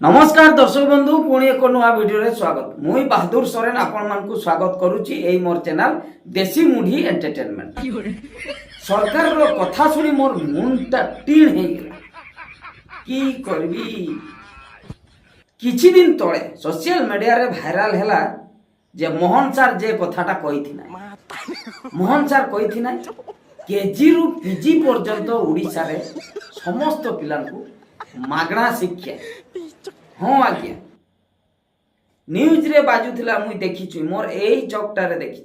नमस्कार दर्शक बंधु पुणी एक नुआ वीडियो स्वागत मुई बहादुर सोरेन आपण मानकु स्वागत करूची एई मोर चैनल देसी मुढ़ी एंटरटेनमेंट। सरकार रो कथा सुनी मोर मुंडा टीण हे गेला की करबी। किछि दिन तळे सोशल मीडिया रे भाइराल हैला जे मोहन सर जे कथाटा कहिथिना मोहन सर कहिथिना केजी रु पीजी पर्यंत ओडिसा रे समस्त पिलांकु मागणा शिक्षा। हाँ आज्ञा न्यूज रे बाजुला मुई देखी मोर एई चौकटा रे देखी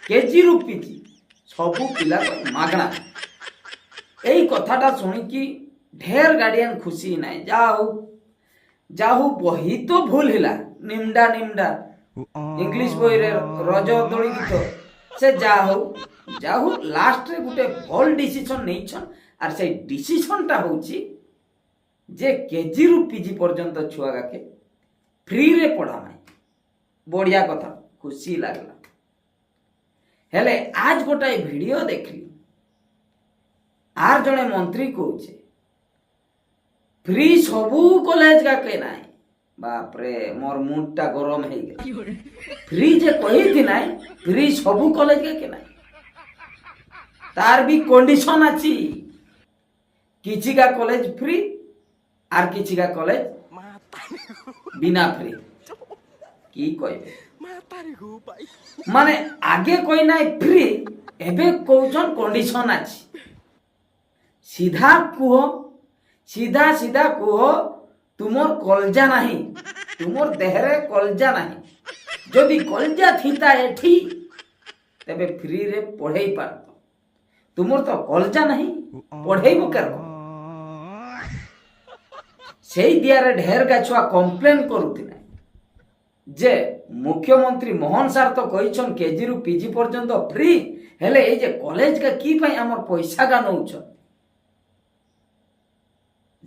केजी रु पीजी सबु पिला मागणा। एई कथाटा सुनिकी ढेर गार्डियन खुशी नाय जाहु बही तो भूल हिला निमडा निमडा इंग्लिश बही रे रज दोली गीत से जाहु लास्ट रे गुटे भल डिसीजन नेइछन आर से डिसीजन टा होची जे केजी रु पीजी पर्यंत छुआ के फ्री रे पढ़ा नाई। बढ़िया कथा खुशी लागला। हेले आज गोटाए वीडियो देखली आर जने मंत्री कहूचे फ्री सबू कॉलेज का के नाई। बाप रे मोर मुंडटा गरम हे गया। फ्री जे कही थी नाई फ्री सबू कॉलेज का के नाई तार भी कंडीशन अछि। किछि का कॉलेज फ्री आर किछि का कॉलेज बिना फ्री की कहबे माने आगे कोई नाई फ्री एबे कहउछन कंडीशन अछि। सीधा कुहो तुमर कलजा नहीं तुमर देहरे कलजा नहीं। जदि कलजा थिता एठी तबे फ्री रे पढ़ाई पारत तुमर तो कलजा नहीं पढ़ाइबो कर सेई दियारे ढेर गाछुआ कंप्लेन करुथिले जे मुख्यमंत्री मोहन सर तो कहिछन केजी रु पीजी पर्यंत फ्री हेले ए जे कॉलेज का की पई हमर पैसा गा नउछ।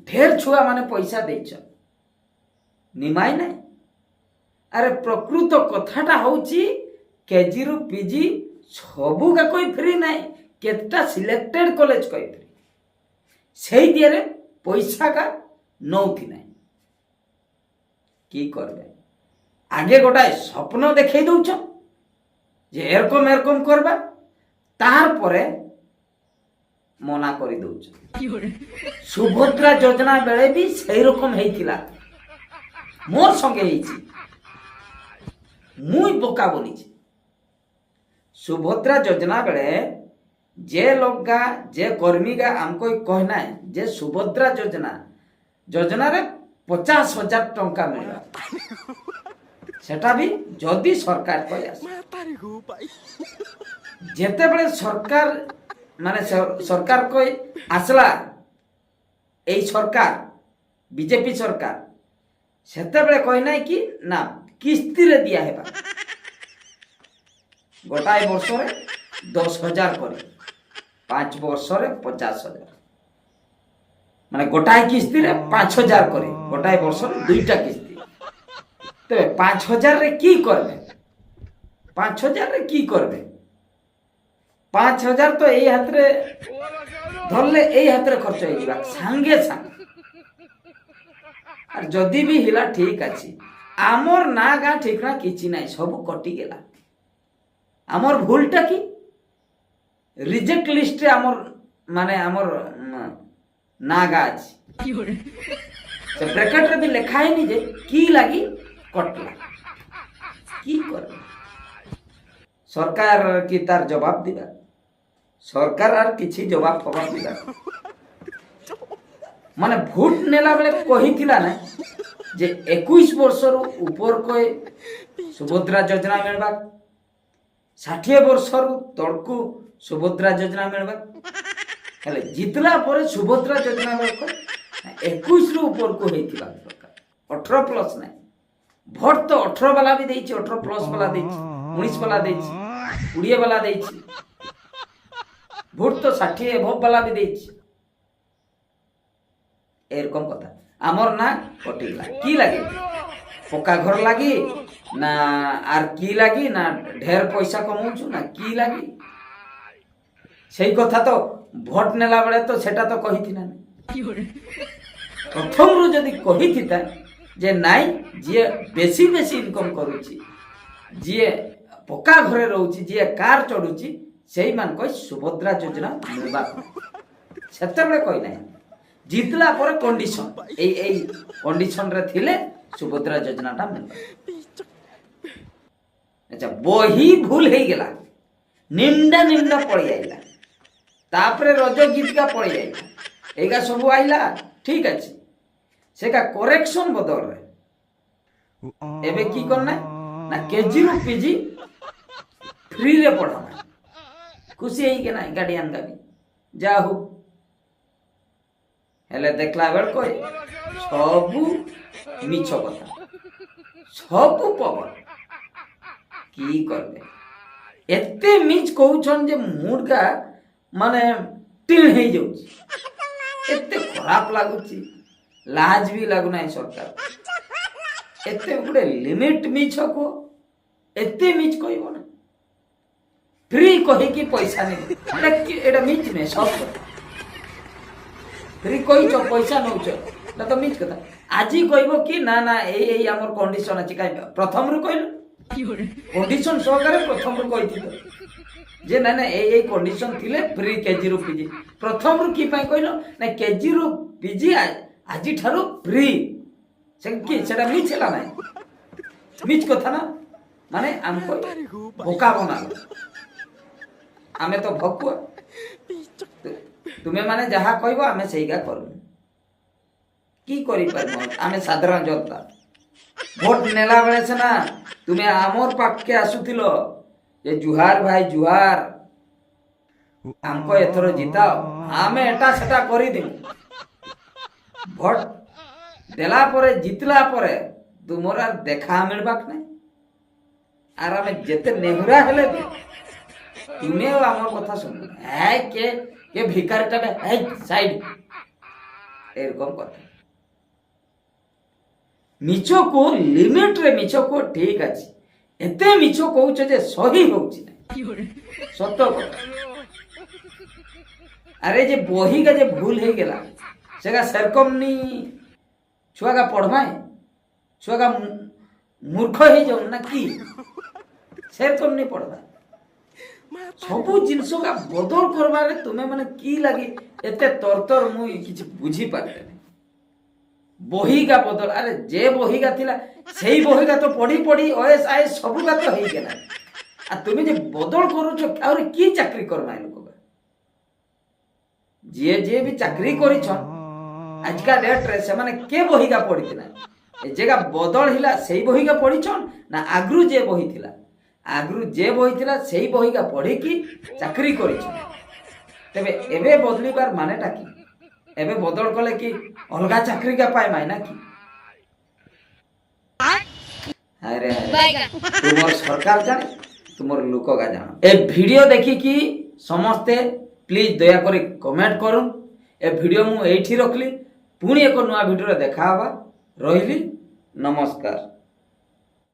ढेर छुआ माने पैसा देछ निमाय नै। अरे प्रकृत कथाटा होची केजी रु पीजी सबु का कोई फ्री नै केतटा सिलेक्टेड कॉलेज कोई फ्री सेई दियारे पैसा का नौथि नहीं की करबे। आगे गोटाए स्वप्न देखै दउछ जे एरकम करबा तार परे मना करि दउछ। सुभद्रा योजना बेले भी सही रकम हेइतिला मोर संगे हेइछि मुई बोका बनिछि। सुभद्रा योजना बेले जे लोगा जे कर्मीगा हमको कहना है जे सुभद्रा योजना रे 50,000 टंका मिलबा सेटा भी जदि सरकार कहि आस जेते बळे सरकार माने सरकार कोई आसला एई सरकार बीजेपी सरकार सेते बळे कहि नै कि ना किस्ती रे दिया हेबा गोटाए वर्ष रे 10,000 करे 5 वर्ष रे 50,000 माने गोटाए किस्ती रे 5,000 करे गोटाए वर्ष रे दुईटा किस्ती तबे 5,000 रे की करबे 5,000 रे की करबे 5,000 तो एई हाथ रे धरले एई हाथ रे खर्च होई जिबा संगे संग। आर जदी भी हिला ठीक अछि आमर ना गा ठीक ना किछि नै सब कटि गेला। आमर भूलटा की रिजेक्ट लिस्ट रे आमर माने आमर नागा अछि से ब्रैकेट रे भी लिखा है नि जे की लागी कटला की कर सरकार की तार जवाब दिबा सरकार आर किछि जवाब फवाब दिबा माने भोट नेला बेले कहिथिला ना जे 21 वर्ष रु ऊपर कोई सुभद्रा योजना मिलबा 60 वर्ष रु तळकु सुभद्रा योजना मिलबा हेले जितला पर सुभद्रा योजना में 21 रु ऊपर को हेतिला सरकार 18 प्लस नै भोट तो 18 वाला भी देछि 18 प्लस वाला देछि 19 वाला देछि 20 वाला देछि भोट तो 60 एभव वाला भी देछि एरकम कथा हमर ना कटिला की लागे पक्का घर लागी ना आर की लागी ना ढेर पैसा कमाउछु ना की लागी सेई कथा तो भोट नेला बेले तो सेटा तो कहिथिना ପ୍ରଥମରୁ ଯଦି କହିଥିତା ଯେ ନାଇଁ ଯିଏ ବେଶୀ ବେଶୀ ଇନକମ୍ କରୁଛି, ଯିଏ ପକ୍କା ଘରେ ରହୁଛି, ଯିଏ କାର ଚଢୁଛି, ସେଇମାନଙ୍କ ସୁଭଦ୍ରା ଯୋଜନା ମିଳିବା ସେତେବେଳେ କହିନାହିଁ। ଜିତିଲା ପରେ କଣ୍ଡିସନ ଏଇ କଣ୍ଡିସନରେ ଥିଲେ ସୁଭଦ୍ରା ଯୋଜନାଟା ମିଳିବ। ଆଚ୍ଛା, ବହି ଭୁଲ ହେଇଗଲା, ନିମ୍ଡା ନିମ୍ଡା ପଳେଇ ଆଇଲା, ତାପରେ ରଜ ଗୀତକା ପଳେଇ ଆଇଲା, ଏଇକା ସବୁ ଆଇଲା, ଠିକ ଅଛି। ସେକା କରେକ୍ସନ ବଦଳରେ ଏବେ কি করনা না কেজিরু পিজি ফ্রি রে পড়াবা, খুশি ହେଇକି না গার্ডিয়ান গাবি যা হো। হেলে দেখলা বেল কই সবু মিছ কথা, সবু পবন। কি করবে এতে মিছ কହୁছন যে মুডকা মানে টিল ହେଇ যাଉଛି, এতে ଖରାପ ଲାଗୁଛି, ଲାଜ ବି ଲାଗୁନାହିଁ ସରକାର। ଏତେ ଗୋଟେ ଲିମିଟ ମିଛ କୁହ, ଏତେ ମିଛ କହିବ ନା। ଫ୍ରି କହିକି ପଇସା ନେବ, ଏଟା ମିଛ ନୁହେଁ, ସତ କଥା। ଫ୍ରି କହିଛ ପଇସା ନଉଛ, ଏଟା ତ ମିଛ କଥା। ଆଜି କହିବ କି ନା ନା ଏଇ ଆମର କଣ୍ଡିସନ ଅଛି, କାହିଁକି ପ୍ରଥମରୁ କହିଲ କଣ୍ଡିସନ ସହକାରେ ପ୍ରଥମରୁ କହିଥିଲ ଯେ ନା ନା ଏଇ କଣ୍ଡିସନ ଥିଲେ ଫ୍ରି କେଜିରୁ ପିଜି। ପ୍ରଥମରୁ କି ପାଇଁ କହିଲ ନା କେଜିରୁ ପିଜି ଆଜିଠାରୁ ଫ୍ରି, সেটা মিছ ହେଲା ନାହିଁ, ମିଛ କଥା ନା। ମାନେ ଆମକୁ ବୋକା ବନାଲ, ଆମେ ତ ଭକୁଆ, ତୁମେ ମାନେ ଯାହା କହିବ ଆମେ ସେଇଗା କରିବୁ। কি କରିପାରିବ ଆମେ ସାଧାରଣ ଜନତା। ଭୋଟ ନେଲା ବେଳେ ସିନା ତୁମେ ଆମର ପାଖକେ ଆସୁଥିଲ ଯେ ଜୁହାର ଭାଇ ଜୁହାର, ଆମକୁ ଏଥର ଜିତାଅ, ଆମେ ଏଟା ସେଟା କରିଦେବୁ। ଭୋଟ ଦେଲା ପରେ ଜିତଲା ପରେ ତୁମର আর দেখা ମିଳିବାକ ନାହିଁ। আর ଆମେ ଯେତେ ନେହୁରା ହେଲେ ବି ତୁମେ আমার কথা শুনবে, হ্যাঁ কে ভিকারিটা এই সাইড, এরকম কথা। মিছକୁ লিমিটରେ মিছ କୁହ, ଠିକ ଅଛି। ଏତେ ମିଛ କହୁଛ ଯେ ସହି ହଉଛି ନା, ସତ କଥା। আরে যে বহিকা যে ভুল হয়ে গেলা সেটা সেরকম নি ছুয়াগা পড়বায়, ছুয়াগা মূর্খ হয়ে যাও না কি, সেরকম নি পড়বা। সবু জিনিসকা বদল করবারে তুমি মানে কি লাগি এতে তরতর মুই কিছু বুঝি পারতে না। বহিগা বদল, আরে যে বহিগা থিলা সেই বহিগা তো পড়ি পড়ি ওএস আইএস সবুগা তো হয়ে গেলা। আর তুমি যে বদল করুছ আর কি চাকরি করবা লোক, ଯିଏ ଯିଏ ବି ଚାକିରି କରିଛନ୍ ଆଜିକା ଡେଟ୍ରେ ସେମାନେ କେ ବହିକା ପଢିଥିଲା, ଏ ଜାଗା ବଦଳ ହେଲା ସେଇ ବହିକା ପଢିଛନ୍ ନା ଆଗରୁ ଯେ ବହି ଥିଲା, ଆଗରୁ ଯେ ବହି ଥିଲା ସେଇ ବହିକା ପଢିକି ଚାକିରି କରିଛନ୍। ତେବେ ଏବେ ବଦଳିବାର ମାନେଟା କି, ଏବେ ବଦଳ କଲେ କି ଅଲଗା ଚାକିରିକା ପାଇମାଇ ନା କି? ଆରେ ତୁମର ସରକାର ଜାଣେ, ତୁମର ଲୋକଗା ଜାଣ। ଏ ଭିଡିଓ ଦେଖିକି ସମସ୍ତେ প্লিজ দয়াকরি কমেন্ট করুন। এ ভিডিও মু এইଠି রখলি, পুଣି ଏକ ନୂଆ ଭିଡ଼ିଓରେ ଦେଖା ହେବା। ରହିଲି, ନମସ୍କାର।